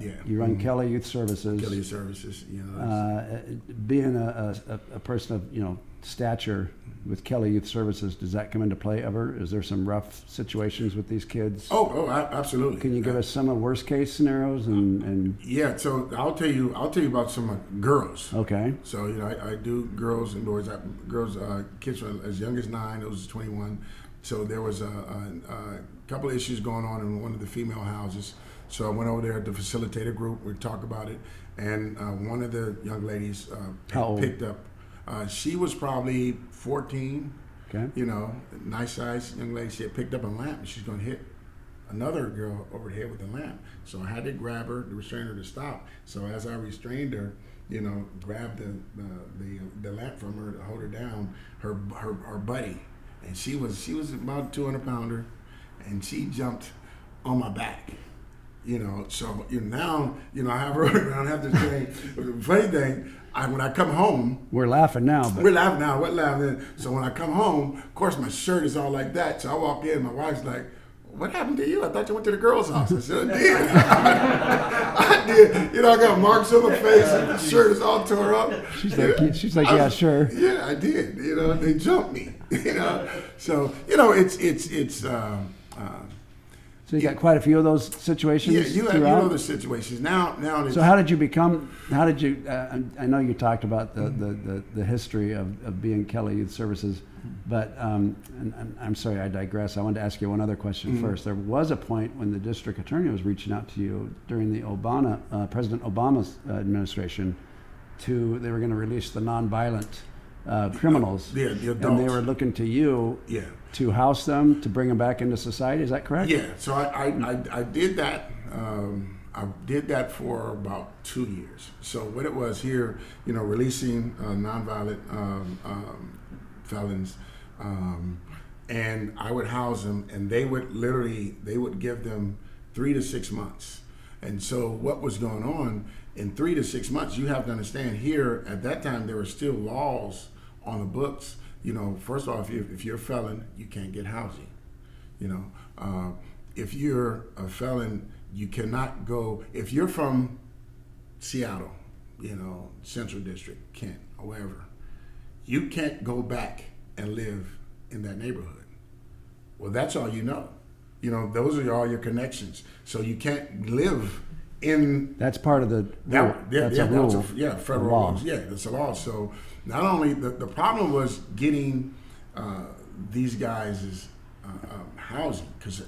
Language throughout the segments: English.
Yeah. You run Kelly Youth Services. Kelly Youth Services, you know. Being a person of, stature with Kelly Youth Services, does that come into play ever? Is there some rough situations with these kids? Absolutely. Can you give us some of worst case scenarios and? Yeah, so I'll tell you about some girls. Okay. So I do girls and boys. Kids from as young as 9, those 21. So there was a couple of issues going on in one of the female houses. So I went over there to facilitate a group. We talk about it, and one of the young ladies picked up. She was probably 14. Okay. Nice sized young lady. She had picked up a lamp, and she's going to hit another girl over the head with the lamp. So I had to grab her to restrain her to stop. So as I restrained her, grabbed the lamp from her to hold her down. Her buddy, and she was about a 200-pounder, and she jumped on my back. So now I have her around, I have to train. The funny thing, when I come home, we're laughing now. But we're laughing now. What laughing? So when I come home, of course my shirt is all like that. So I walk in, my wife's like, "What happened to you? I thought you went to the girls' house." I said, "I did." I did. I got marks on my face, and the shirt is all tore up. She's like, "Yeah, sure." Yeah, I did. They jumped me. So it's. So you got quite a few of those situations. Yeah, you know the situations now. So how did you become? How did you? I know you talked about the history of being Kelly Youth Services, but and I'm sorry, I digress. I wanted to ask you one other question first. There was a point when the district attorney was reaching out to you during the President Obama's administration. They were going to release the nonviolent criminals, the adults. And they were looking to you. Yeah. To house them, to bring them back into society. Is that correct? Yeah. So I did that. I did that for about 2 years. So what it was here, releasing nonviolent felons, and I would house them, and they would give them 3 to 6 months. And so what was going on in 3 to 6 months? You have to understand here at that time there were still laws on the books. First of all, if you're a felon, you can't get housing. If you're a felon, you cannot go. If you're from Seattle, Central District, Kent, or wherever, you can't go back and live in that neighborhood. Well, that's all you know. Those are all your connections. So you can't live in. That's part of the rule. That's a rule. Federal laws. Yeah, that's a law. So not only the problem was getting these guys' housing, because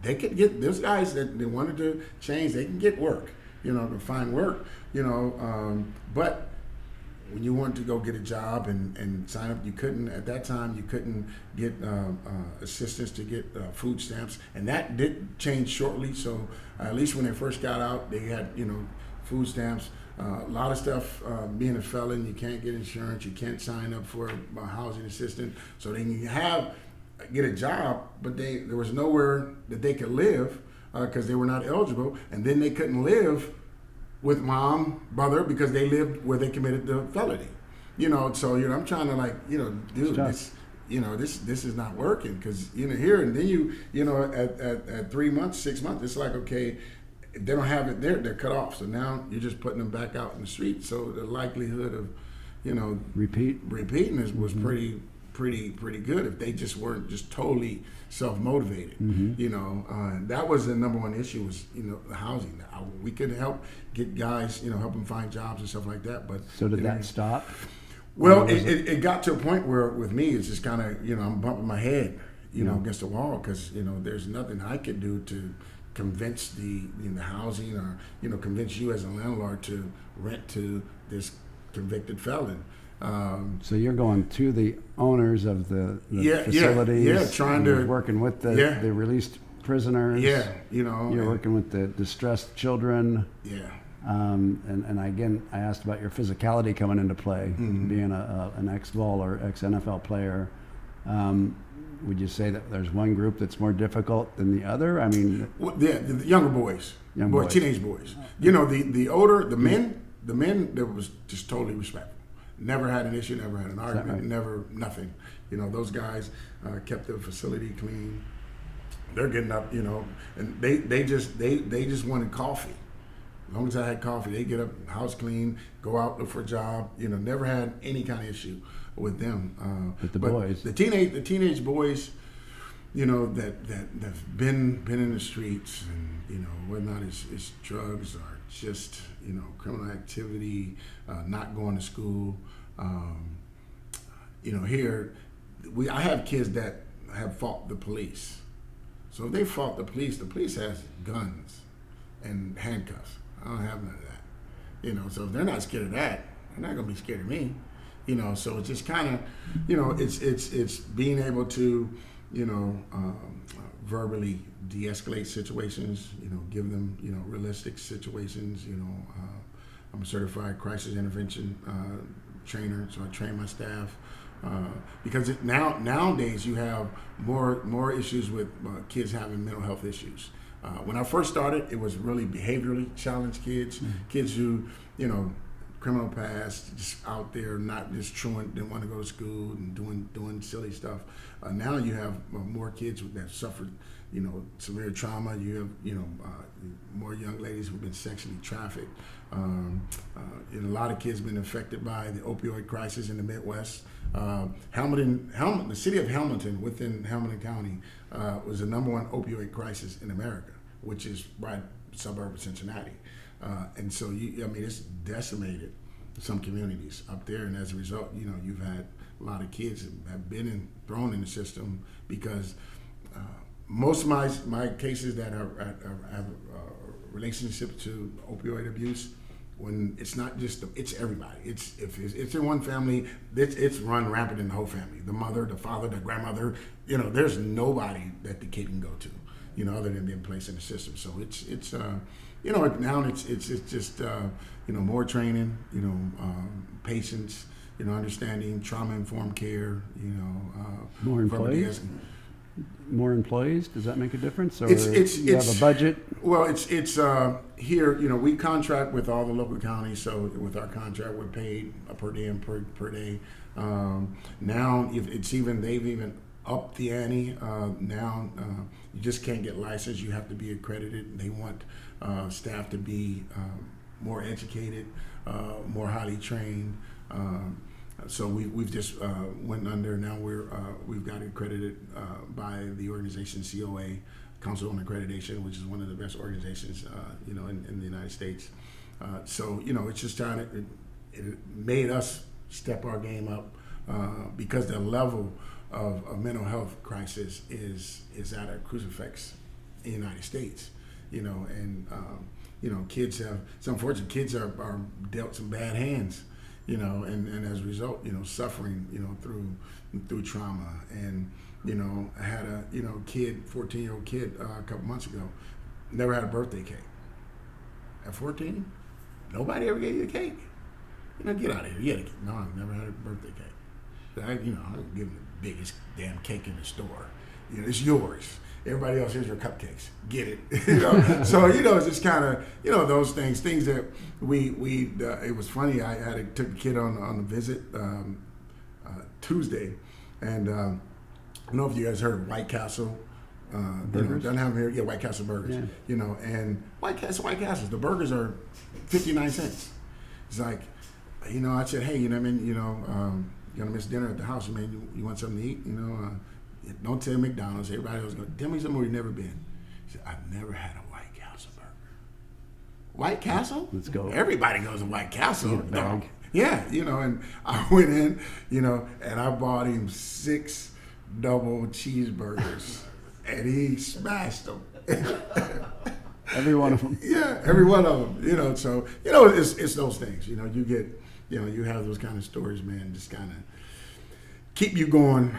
they could get those guys that they wanted to change. They can get work, to find work, but when you wanted to go get a job and sign up, you couldn't. At that time, you couldn't get assistance to get food stamps, and that did change shortly. So at least when they first got out, they had food stamps. A lot of stuff. Being a felon, you can't get insurance. You can't sign up for a housing assistance. So they can get a job, but there was nowhere that they could live because they were not eligible, and then they couldn't live with mom, brother, because they lived where they committed the felony. So I'm trying to dude, this is not working, because here, and then at 3 months, 6 months, it's like, okay, if they don't have it there, they're cut off. So now you're just putting them back out in the street. So the likelihood of repeating was pretty good if they just weren't just totally self-motivated. That was the number one issue, was the housing. We could help get guys, help them find jobs and stuff like that. But so did that stop? Well, it got to a point where with me it's just kind of I'm bumping my head against the wall, because there's nothing I could do to convince the housing, or convince you as a landlord to rent to this convicted felon. So you're going to the owners of the facilities, trying to working with the released prisoners. You're working with the distressed children. And again, I asked about your physicality coming into play, being an ex-Vol or ex-NFL player. Would you say that there's one group that's more difficult than the other? I mean, the younger boys, teenage boys. The older, the men, that was just totally respectful. Never had an issue, never had an argument, right? Never, nothing. Those guys kept the facility clean. They're getting up, and they just wanted coffee. As long as I had coffee, they get up, house clean, go out, look for a job. Never had any kind of issue with them. With the but boys, the teenage boys, that've been in the streets, and whether or not it's drugs or just criminal activity, not going to school. Here, I have kids that have fought the police. So if they fought the police has guns and handcuffs. I don't have none of that. So if they're not scared of that, they're not gonna be scared of me. So it's just kind of, it's being able to, verbally de-escalate situations. Give them, realistic situations. I'm a certified crisis intervention trainer, so I train my staff. Because nowadays you have more issues with kids having mental health issues. When I first started, it was really behaviorally challenged kids, kids who, criminal past, just out there, not just truant, didn't want to go to school and doing silly stuff. Now you have more kids that suffered, severe trauma. You have, more young ladies who've been sexually trafficked. A lot of kids been affected by the opioid crisis in the Midwest. The city of Hamilton, within Hamilton County, was the #1 opioid crisis in America, which is right suburb of Cincinnati. And so, it's decimated some communities up there, and as a result, you've had a lot of kids that have been thrown in the system because most of my cases that have relationship to opioid abuse, when it's not just it's everybody. If it's in one family, it's run rampant in the whole family. The mother, the father, the grandmother. There's nobody that the kid can go to, other than being placed in the system. So it's now it's just more training, patience, understanding, trauma-informed care, more employees. More employees? Does that make a difference? Or you have a budget? Well, it's here. We contract with all the local counties, so with our contract, we're paid per diem per day. Now, if they've even upped the ante. Now, you just can't get licensed. You have to be accredited. They want staff to be more educated, more highly trained. So we've just went under. Now we've got accredited by the organization COA, Council on Accreditation, which is one of the best organizations in the United States. So it's just it made us step our game up because the level of mental health crisis is at a crucifix in the United States. Kids have. It's unfortunate. Kids are dealt some bad hands. And as a result, suffering, through trauma. And, I had a, kid, 14-year-old kid a couple months ago, never had a birthday cake. At 14, nobody ever gave you a cake. Get out of here. Yeah, no, I've never had a birthday cake. I give them the biggest damn cake in the store. It's yours. Everybody else, here's your cupcakes. Get it. So it's just kind of those things that we it was funny. I took a kid on a visit Tuesday, and I don't know if you guys heard of White Castle. Doesn't have them here. Yeah, White Castle burgers. Yeah. And White Castles. The burgers are 59 cents. It's like, I said, hey, you're gonna miss dinner at the house. You want something to eat? Don't tell McDonald's. Everybody else go, tell me somewhere you've never been. He said, I've never had a White Castle burger. White Castle? Let's go. Everybody goes to White Castle. Dog. Yeah, and I went in, and I bought him 6 double cheeseburgers, and he smashed them. Every one of them. Yeah, every one of them. So, it's those things. You get, you have those kind of stories, man, just kind of keep you going,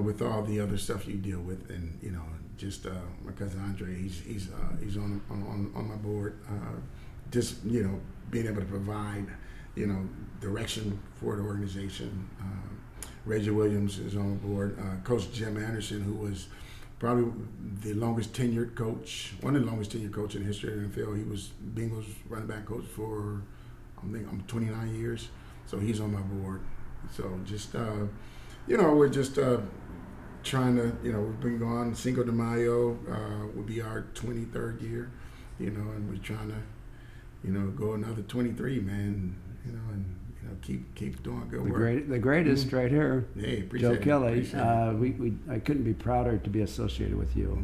with all the other stuff you deal with, and just my cousin Andre, he's on my board, just being able to provide direction for the organization. Reggie Williams is on board. Coach Jim Anderson, who was probably the longest tenured coach, one of the longest tenured coach in the history of the NFL. He was Bengals running back coach for I think 29 years, so he's on my board. So just. We're just trying to, we've been going. Cinco de Mayo will be our 23rd year, and we're trying to, go another 23, man. And keep doing good work. The greatest right here, Hey, appreciate Joe Kelly. it. I couldn't be prouder to be associated with you.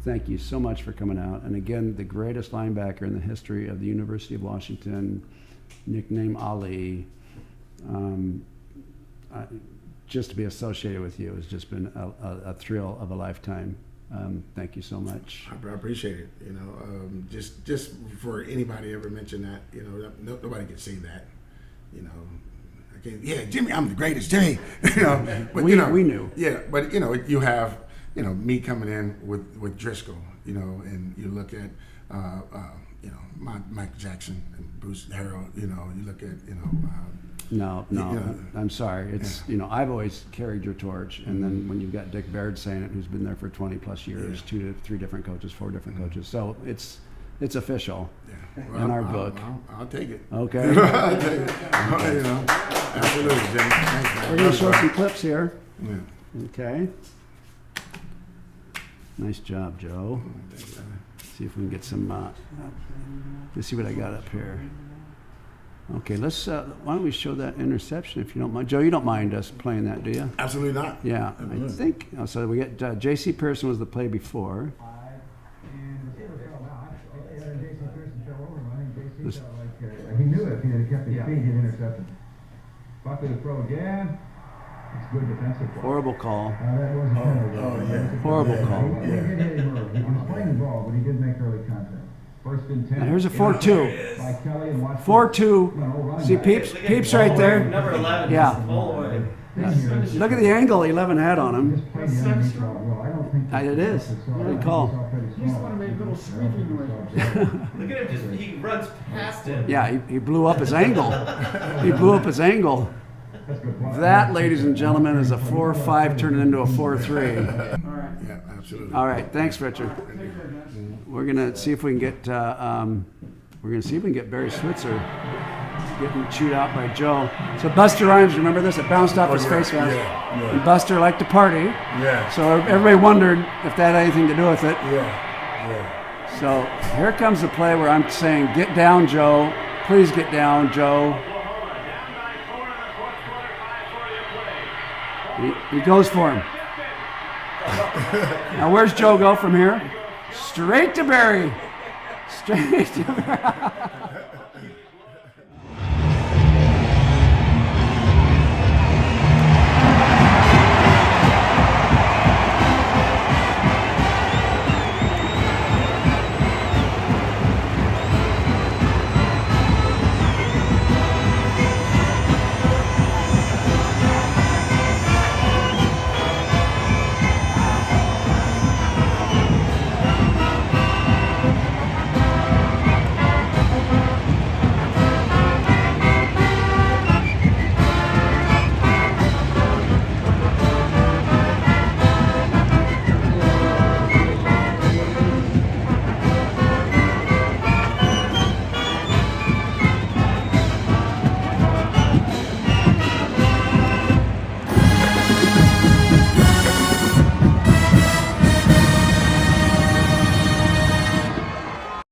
Thank you so much for coming out. And again, the greatest linebacker in the history of the University of Washington, nickname Ali. Just to be associated with you has just been a thrill of a lifetime. Thank you so much. I appreciate it. Just for anybody ever mention that, nobody can say that. I can't. Yeah, Jimmy, I'm the greatest, Jimmy. But we knew. Yeah, but you have me coming in with Driscoll, and you look at Mike Jackson and Bruce Harrell. You look at No, I'm sorry. It's I've always carried your torch, and then when you've got Dick Baird saying it, who's been there for 20 plus years, 2 to 3 different coaches, 4 different coaches, so it's official in our book. I'll take it. Okay. I'll take it. Absolutely, Jimmy. Thanks, man. We're gonna show some clips here. Yeah. Okay. Nice job, Joe. See if we can get some. Let's see what I got up here. Okay, let's. Why don't we show that interception if you don't mind, Joe? You don't mind us playing that, do you? Absolutely not. Yeah, I think. So we got J.C. Pearson was the play before. He knew if he had kept his feet, he'd intercepted. Buckley to throw again. It's good defensive play. Horrible call. That wasn't penalty. Horrible call. He did hit him early. He was playing the ball, but he did make early contact. First and 10. Now here's a 4-2. By Kelly and watch 4-2. See Peeps right there? Number 11. Yeah. Look at the angle 11 had on him. It is. Good call. He just want to make little squeaking noises. Look at him, he runs past him. Yeah, he blew up his angle. He blew up his angle. That, ladies and gentlemen, is a 4-5 turning into a 4-3. All right. Yeah, absolutely. All right, thanks, Richard. We're gonna see if we can get Barry Switzer getting chewed out by Joe. So Buster Rhymes, remember this? It bounced off his face mask. Yeah. And Buster liked to party. Yeah. So everybody wondered if that had anything to do with it. Yeah. So here comes the play where I'm saying, get down, Joe. Please get down, Joe. He goes for him. Now where's Joe go from here? Straight to Barry. Straight to Barry.